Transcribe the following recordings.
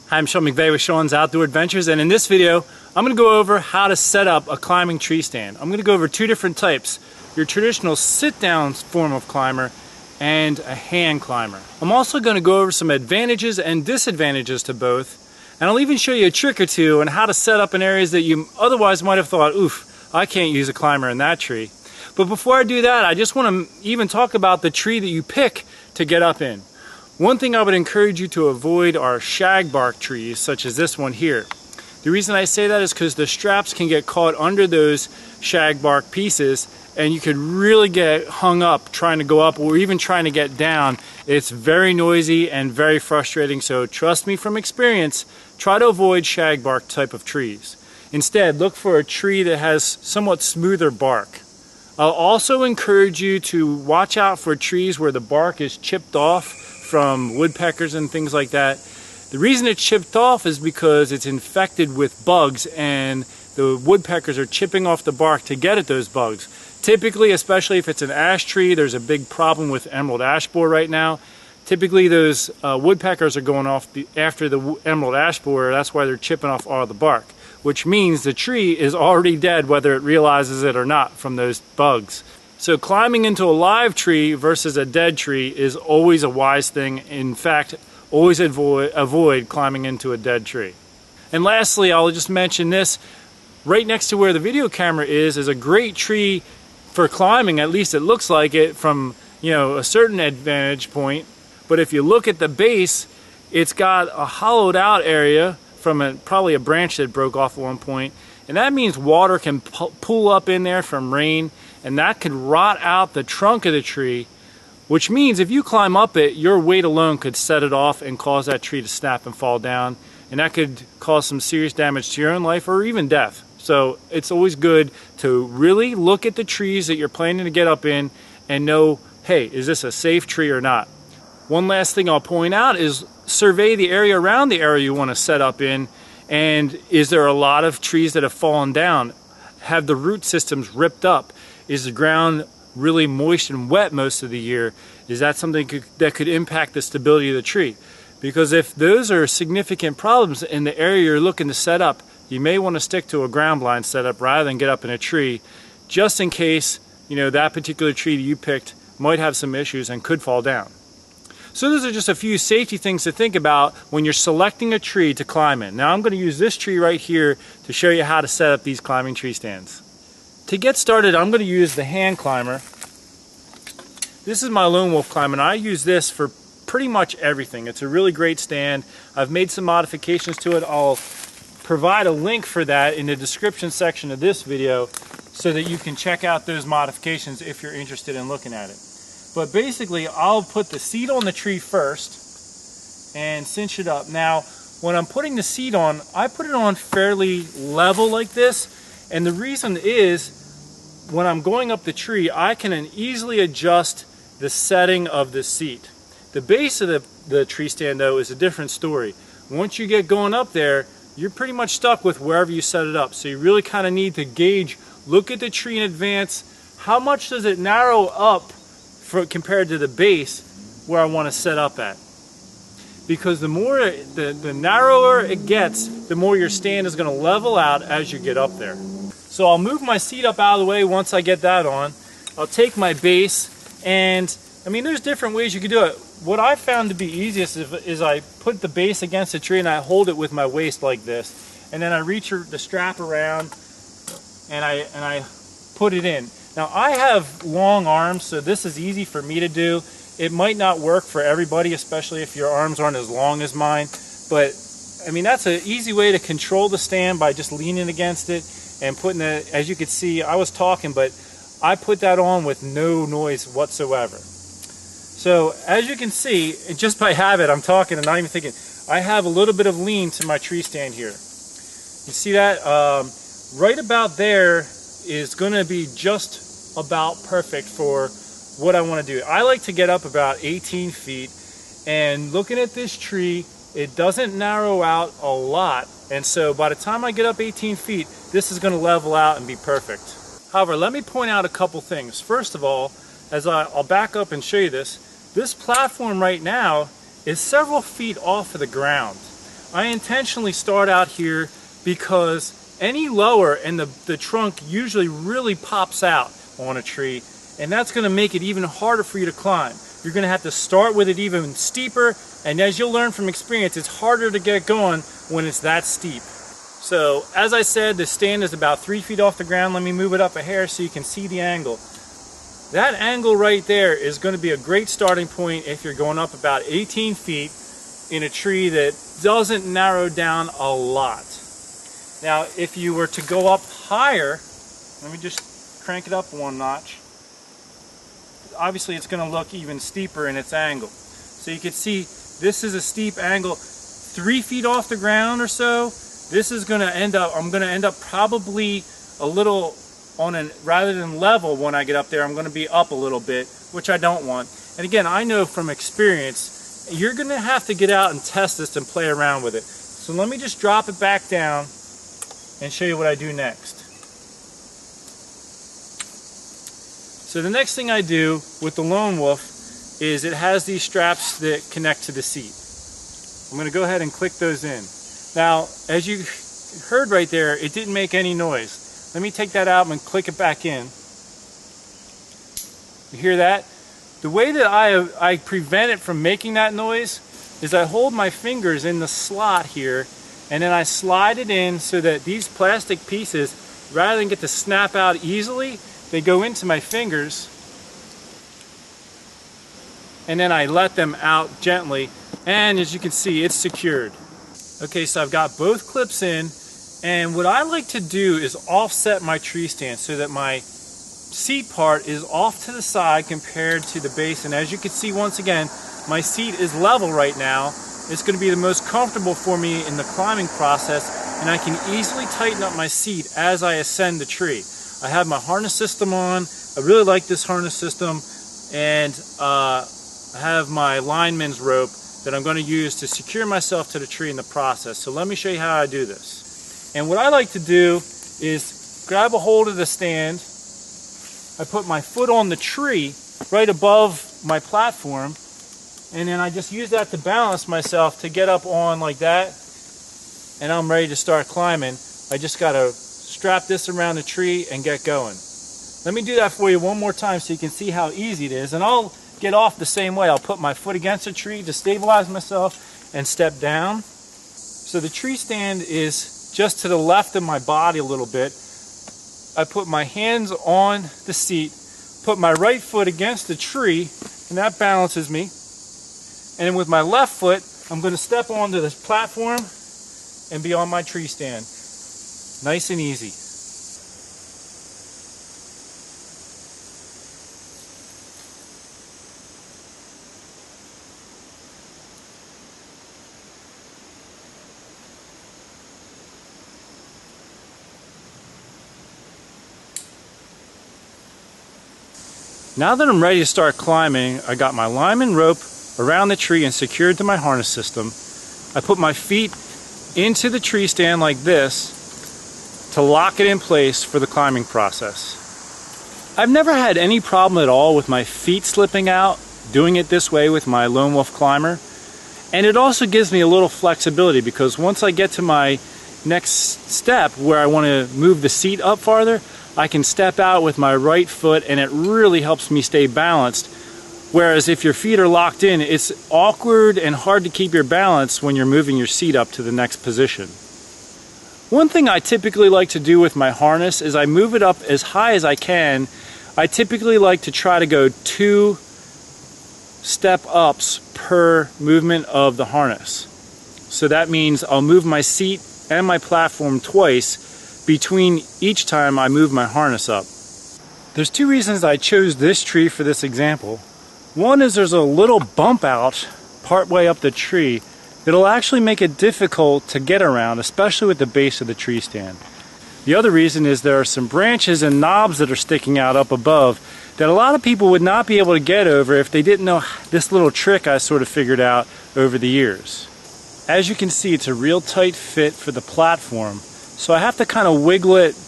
Hi, I'm Sean McVeigh with Sean's Outdoor Adventures, and in this video I'm going to go over how to set up a climbing tree stand. I'm going to go over two different types: your traditional sit-down form of climber and a hand climber. I'm also going to go over some advantages and disadvantages to both, and I'll even show you a trick or two on how to set up in areas that you otherwise might have thought, oof, I can't use a climber in that tree. But before I do that, I just want to even talk about the tree that you pick to get up in. One thing I would encourage you to avoid are shagbark trees, such as this one here. The reason I say that is because the straps can get caught under those shagbark pieces, and you could really get hung up trying to go up or even trying to get down. It's very noisy and very frustrating, so trust me from experience, try to avoid shagbark type of trees. Instead, look for a tree that has somewhat smoother bark. I'll also encourage you to watch out for trees where the bark is chipped off from woodpeckers and things like that. The reason it's chipped off is because it's infected with bugs, and the woodpeckers are chipping off the bark to get at those bugs. Typically, especially if it's an ash tree, there's a big problem with emerald ash borer right now. Typically those woodpeckers are going off after the emerald ash borer. That's why they're chipping off all the bark, which means the tree is already dead whether it realizes it or not from those bugs. So climbing into a live tree versus a dead tree is always a wise thing. In fact, always avoid climbing into a dead tree. And lastly, I'll just mention this. Right next to where the video camera is a great tree for climbing, at least it looks like it from, a certain advantage point. But if you look at the base, it's got a hollowed out area from probably a branch that broke off at one point. And that means water can pool up in there from rain, and that could rot out the trunk of the tree, which means if you climb up it, your weight alone could set it off and cause that tree to snap and fall down, and that could cause some serious damage to your own life or even death. So it's always good to really look at the trees that you're planning to get up in and know, hey, is this a safe tree or not? One last thing I'll point out is survey the area around the area you want to set up in, and is there a lot of trees that have fallen down? Have the root systems ripped up? Is the ground really moist and wet most of the year? Is that something that could impact the stability of the tree? Because if those are significant problems in the area you're looking to set up, you may want to stick to a ground blind setup rather than get up in a tree, just in case that particular tree that you picked might have some issues and could fall down. So those are just a few safety things to think about when you're selecting a tree to climb in. Now I'm going to use this tree right here to show you how to set up these climbing tree stands. To get started, I'm going to use the hand climber. This is my Lone Wolf climber, and I use this for pretty much everything. It's a really great stand. I've made some modifications to it. I'll provide a link for that in the description section of this video so that you can check out those modifications if you're interested in looking at it. But basically, I'll put the seat on the tree first and cinch it up. Now, when I'm putting the seat on, I put it on fairly level like this. And the reason is, when I'm going up the tree, I can easily adjust the setting of the seat. The base of the tree stand, though, is a different story. Once you get going up there, you're pretty much stuck with wherever you set it up. So you really kind of need to gauge, look at the tree in advance. How much does it narrow up compared to the base where I want to set up at? Because the more, the narrower it gets, the more your stand is going to level out as you get up there. So I'll move my seat up out of the way once I get that on. I'll take my base, and there's different ways you can do it. What I found to be easiest is I put the base against the tree and I hold it with my waist like this, and then I reach the strap around and I put it in. Now I have long arms, so this is easy for me to do. It might not work for everybody, especially if your arms aren't as long as mine, but that's an easy way to control the stand by just leaning against it and putting it. As you can see, I was talking, but I put that on with no noise whatsoever. So as you can see, just by habit, I'm talking and not even thinking, I have a little bit of lean to my tree stand here. You see that? Right about there is going to be just about perfect for what I want to do. I like to get up about 18 feet, and looking at this tree, it doesn't narrow out a lot, and so by the time I get up 18 feet, this is going to level out and be perfect. However, let me point out a couple things. First of all, as I'll back up and show you this platform right now is several feet off of the ground. I intentionally start out here because any lower and the trunk usually really pops out on a tree, and that's going to make it even harder for you to climb. You're going to have to start with it even steeper, and as you'll learn from experience, it's harder to get going when it's that steep. So as I said, the stand is about 3 feet off the ground. Let me move it up a hair so you can see the angle. That angle right there is going to be a great starting point if you're going up about 18 feet in a tree that doesn't narrow down a lot. Now if you were to go up higher, let me just crank it up one notch. Obviously it's going to look even steeper in its angle. So you can see this is a steep angle, 3 feet off the ground or so. This is going to end up, I'm going to end up probably a little on an, rather than level when I get up there, I'm going to be up a little bit, which I don't want. And again, I know from experience, you're going to have to get out and test this and play around with it. So let me just drop it back down and show you what I do next. So the next thing I do with the Lone Wolf is it has these straps that connect to the seat. I'm going to go ahead and click those in. Now, as you heard right there, it didn't make any noise. Let me take that out and click it back in. You hear that? The way that I prevent it from making that noise is I hold my fingers in the slot here, and then I slide it in so that these plastic pieces, rather than get to snap out easily, they go into my fingers, and then I let them out gently, and as you can see, it's secured. Okay, so I've got both clips in, and what I like to do is offset my tree stand so that my seat part is off to the side compared to the base. And as you can see, once again, my seat is level right now. It's going to be the most comfortable for me in the climbing process, and I can easily tighten up my seat as I ascend the tree. I have my harness system on. I really like this harness system, and I have my lineman's rope that I'm going to use to secure myself to the tree in the process. So let me show you how I do this. And what I like to do is grab a hold of the stand. I put my foot on the tree right above my platform, and then I just use that to balance myself to get up on like that, and I'm ready to start climbing. I just got to strap this around the tree and get going. Let me do that for you one more time so you can see how easy it is, and I'll get off the same way. I'll put my foot against the tree to stabilize myself and step down. So the tree stand is just to the left of my body a little bit. I put my hands on the seat, put my right foot against the tree, and that balances me. And then with my left foot, I'm going to step onto this platform and be on my tree stand. Nice and easy. Now that I'm ready to start climbing, I got my lineman rope around the tree and secured to my harness system. I put my feet into the tree stand like this to lock it in place for the climbing process. I've never had any problem at all with my feet slipping out doing it this way with my Lone Wolf climber. And it also gives me a little flexibility because once I get to my next step where I want to move the seat up farther, I can step out with my right foot, and it really helps me stay balanced. Whereas if your feet are locked in, it's awkward and hard to keep your balance when you're moving your seat up to the next position. One thing I typically like to do with my harness is I move it up as high as I can. I typically like to try to go 2 step ups per movement of the harness. So that means I'll move my seat and my platform twice between each time I move my harness up. There's 2 reasons I chose this tree for this example. One is there's a little bump out partway up the tree that'll actually make it difficult to get around, especially with the base of the tree stand. The other reason is there are some branches and knobs that are sticking out up above that a lot of people would not be able to get over if they didn't know this little trick I sort of figured out over the years. As you can see, it's a real tight fit for the platform. So I have to kind of wiggle it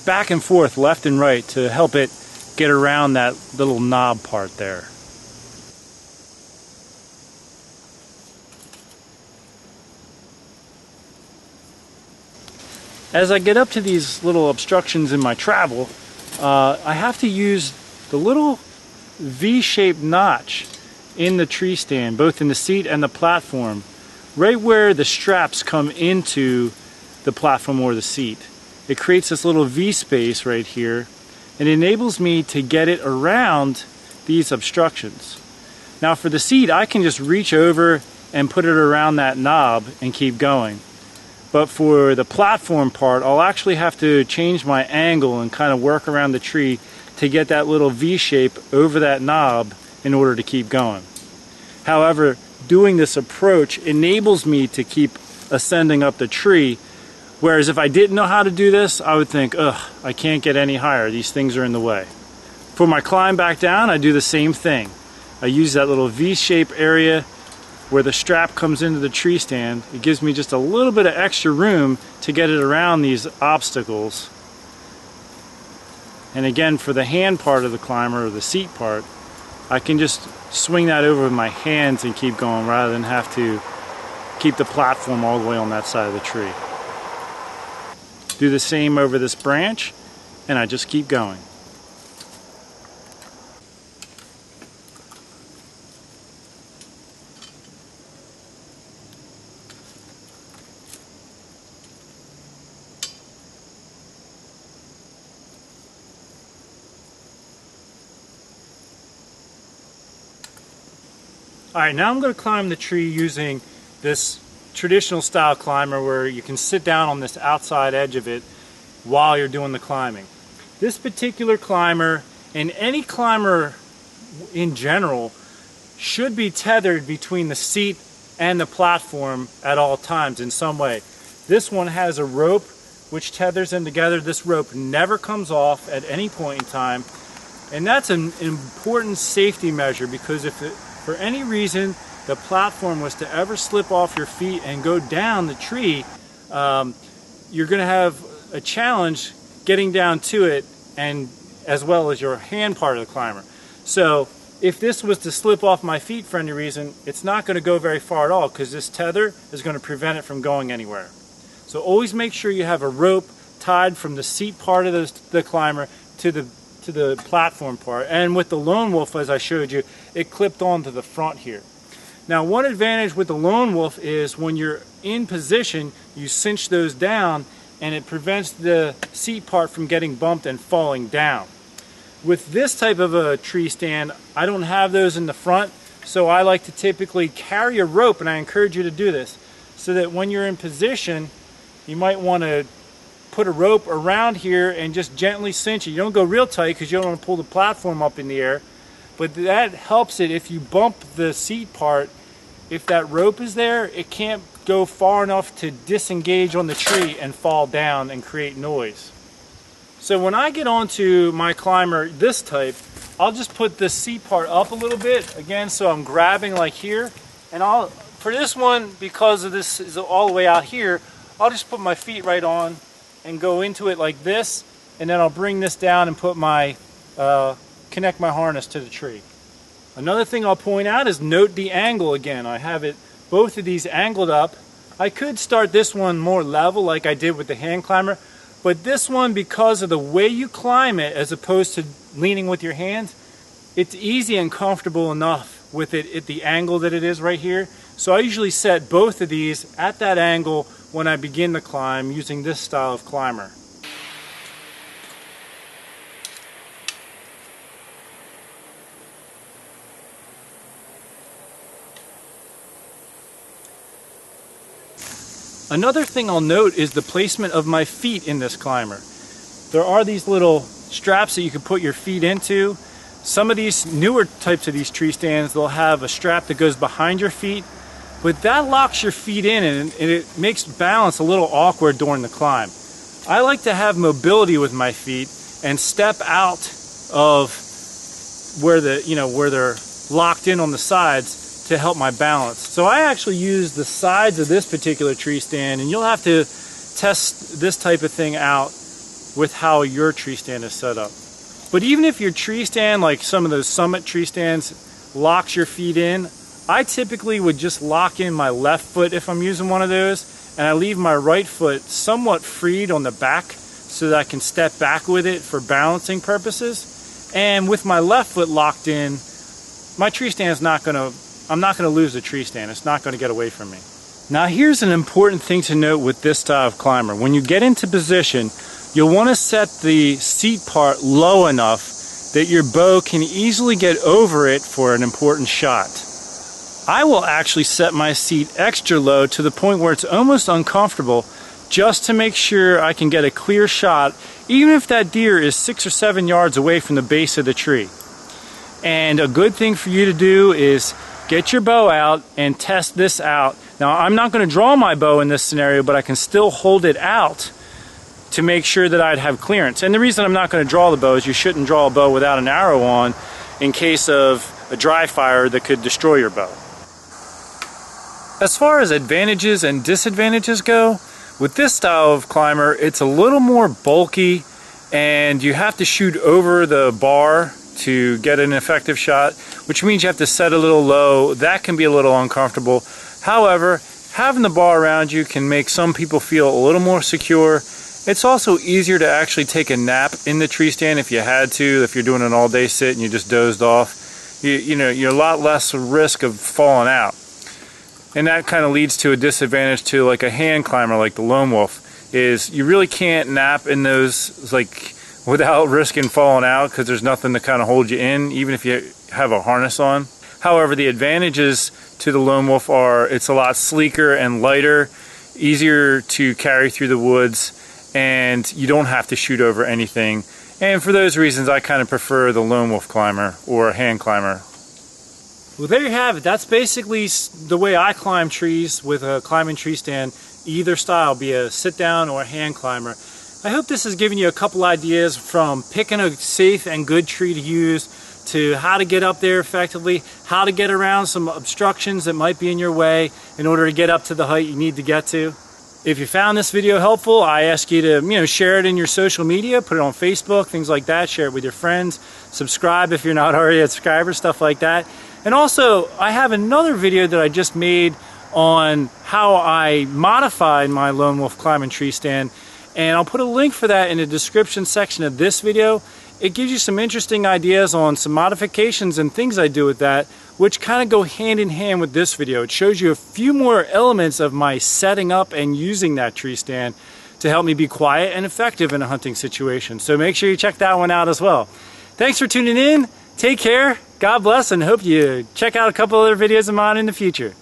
back and forth, left and right, to help it get around that little knob part there. as I get up to these little obstructions in my travel, I have to use the little V-shaped notch in the tree stand, both in the seat and the platform, right where the straps come into the platform or the seat. It creates this little V space right here and enables me to get it around these obstructions. Now for the seat, I can just reach over and put it around that knob and keep going. But for the platform part, I'll actually have to change my angle and kind of work around the tree to get that little V shape over that knob in order to keep going. However, doing this approach enables me to keep ascending up the tree, whereas if I didn't know how to do this, I would think, ugh, I can't get any higher, these things are in the way. For my climb back down, I do the same thing. I use that little V-shape area where the strap comes into the tree stand. It gives me just a little bit of extra room to get it around these obstacles. And again, for the hand part of the climber, or the seat part, I can just swing that over with my hands and keep going rather than have to keep the platform all the way on that side of the tree. Do the same over this branch, and I just keep going. Alright, now I'm going to climb the tree using this traditional style climber where you can sit down on this outside edge of it while you're doing the climbing. This particular climber, and any climber in general, should be tethered between the seat and the platform at all times in some way. This one has a rope which tethers them together. This rope never comes off at any point in time, and that's an important safety measure, because if for any reason the platform was to ever slip off your feet and go down the tree, you're going to have a challenge getting down to it, and as well as your hand part of the climber. So if this was to slip off my feet for any reason, it's not going to go very far at all, because this tether is going to prevent it from going anywhere. So always make sure you have a rope tied from the seat part of the climber to the platform part. And with the Lone Wolf, as I showed you, it clipped onto the front here. Now, one advantage with the Lone Wolf is when you're in position, you cinch those down and it prevents the seat part from getting bumped and falling down. With this type of a tree stand, I don't have those in the front, so I like to typically carry a rope, and I encourage you to do this, so that when you're in position, you might want to put a rope around here and just gently cinch it. You don't go real tight because you don't want to pull the platform up in the air, but that helps it. If you bump the seat part, if that rope is there, it can't go far enough to disengage on the tree and fall down and create noise. So when I get onto my climber this type, I'll just put the seat part up a little bit, again, so I'm grabbing like here, and for this one, because of this is all the way out here, I'll just put my feet right on and go into it like this, and then I'll bring this down and put my connect my harness to the tree. Another thing I'll point out is note the angle again. I have it, both of these angled up. I could start this one more level like I did with the hand climber, but this one, because of the way you climb it as opposed to leaning with your hands, it's easy and comfortable enough with it at the angle that it is right here. So I usually set both of these at that angle when I begin the climb using this style of climber. Another thing I'll note is the placement of my feet in this climber. There are these little straps that you can put your feet into. Some of these newer types of these tree stands, they'll have a strap that goes behind your feet, but that locks your feet in and it makes balance a little awkward during the climb. I like to have mobility with my feet and step out of where where they're locked in on the sides to help my balance. So I actually use the sides of this particular tree stand, and you'll have to test this type of thing out with how your tree stand is set up. But even if your tree stand, like some of those Summit tree stands, locks your feet in, I typically would just lock in my left foot if I'm using one of those, and I leave my right foot somewhat freed on the back so that I can step back with it for balancing purposes. And with my left foot locked in, my tree stand is I'm not gonna lose the tree stand. It's not gonna get away from me. Now here's an important thing to note with this style of climber. When you get into position, you'll wanna set the seat part low enough that your bow can easily get over it for an important shot. I will actually set my seat extra low to the point where it's almost uncomfortable, just to make sure I can get a clear shot, even if that deer is 6 or 7 yards away from the base of the tree. And a good thing for you to do is get your bow out and test this out. Now, I'm not going to draw my bow in this scenario, but I can still hold it out to make sure that I'd have clearance. And the reason I'm not going to draw the bow is you shouldn't draw a bow without an arrow on in case of a dry fire that could destroy your bow. As far as advantages and disadvantages go, with this style of climber, it's a little more bulky and you have to shoot over the bar to get an effective shot, which means you have to set a little low. That can be a little uncomfortable. However, having the bar around you can make some people feel a little more secure. It's also easier to actually take a nap in the tree stand if you had to, if you're doing an all-day sit and you just dozed off. You're a lot less risk of falling out. And that kind of leads to a disadvantage to like a hand climber like the Lone Wolf, is you really can't nap in those like without risking falling out, because there's nothing to kind of hold you in, even if you have a harness on. However, the advantages to the Lone Wolf are it's a lot sleeker and lighter, easier to carry through the woods, and you don't have to shoot over anything. And for those reasons, I kind of prefer the Lone Wolf climber or a hand climber. Well, there you have it. That's basically the way I climb trees with a climbing tree stand, either style, be a sit down or a hand climber. I hope this has given you a couple ideas from picking a safe and good tree to use to how to get up there effectively, how to get around some obstructions that might be in your way in order to get up to the height you need to get to. If you found this video helpful, I ask you to share it in your social media, put it on Facebook, things like that, share it with your friends, subscribe if you're not already a subscriber, stuff like that. And also, I have another video that I just made on how I modified my Lone Wolf climbing tree stand, and I'll put a link for that in the description section of this video. It gives you some interesting ideas on some modifications and things I do with that, which kind of go hand in hand with this video. It shows you a few more elements of my setting up and using that tree stand to help me be quiet and effective in a hunting situation. So make sure you check that one out as well. Thanks for tuning in. Take care. God bless, and hope you check out a couple other videos of mine in the future.